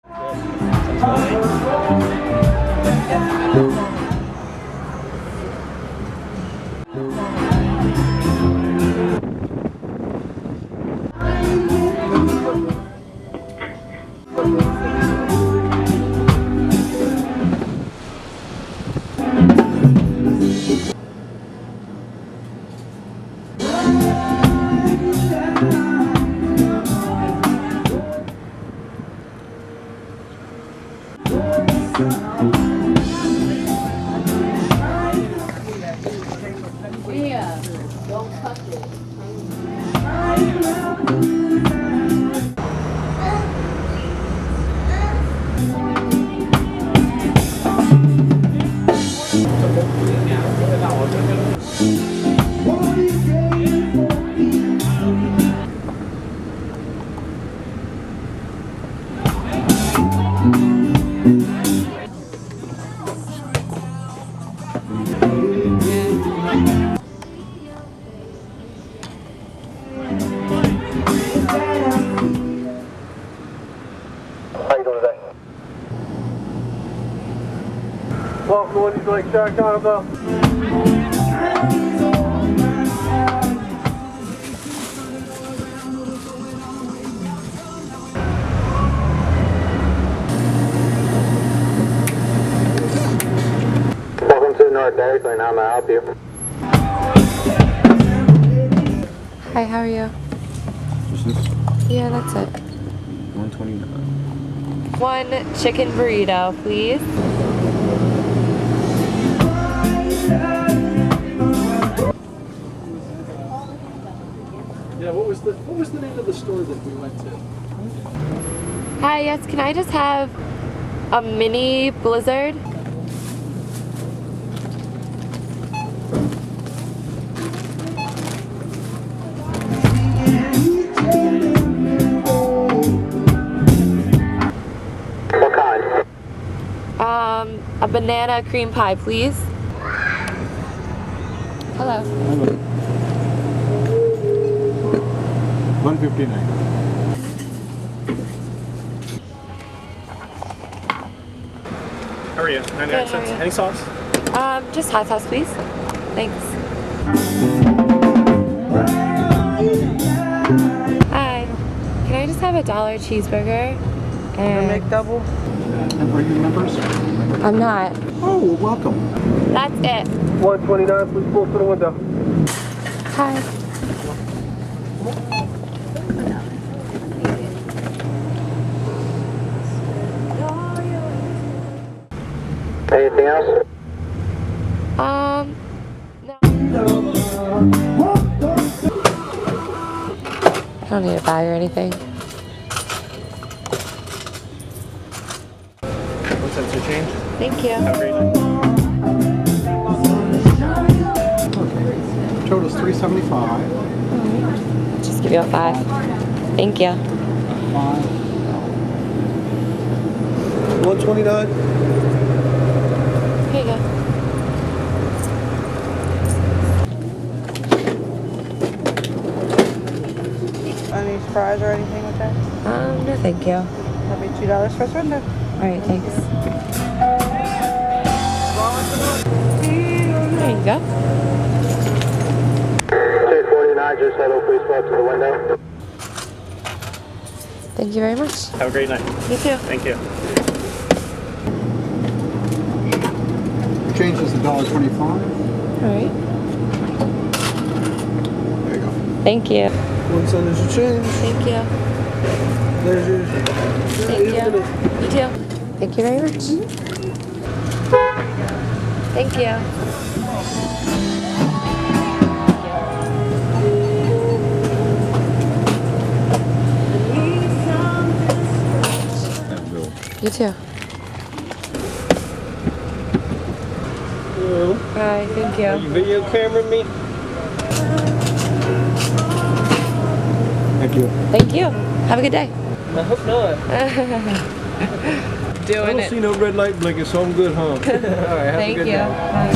Yeah, don't touch it. Welcome, what do you like, Jack Donovan? Welcome to North Dairy Queen, how may I help you? Hi, how are you? Yeah, that's it. 129. One chicken burrito, please. Yeah, what was the name of the store that we went to? Hi, yes, can I just have a mini Blizzard? What kind? A banana cream pie, please. Hello. 159. How are you? 99 cents. Any sauce? Just hot sauce, please. Thanks. Hi. Can I just have a $1 cheeseburger? And McDouble? Are you members? I'm not. Oh, well, welcome. That's it. 129, please pull through the window. Hi. Anything else? No. I don't need a bag or anything. 1 cent to change. Thank you. Have a great night. Total's 375. Just give you a 5. Thank you. 129. Here you go. Any fries or anything with that? No, thank you. That'll be $2 first window. All right, thanks. There you go. 249, just head over, please, to the window. Thank you very much. Have a great night. You too. Thank you. Change is $1.25. All right. There you go. Thank you. 1 cent is your change. Thank you. There's your... Thank you. You too. Thank you very much. Thank you. You too. Hello. Hi, thank Are you. you video cameraing me? Thank you. Thank you. Have a good day. I hope not. I Doing don't it. see no red light blinking, so I'm good, huh? All right, have a Thank good you. day. Bye.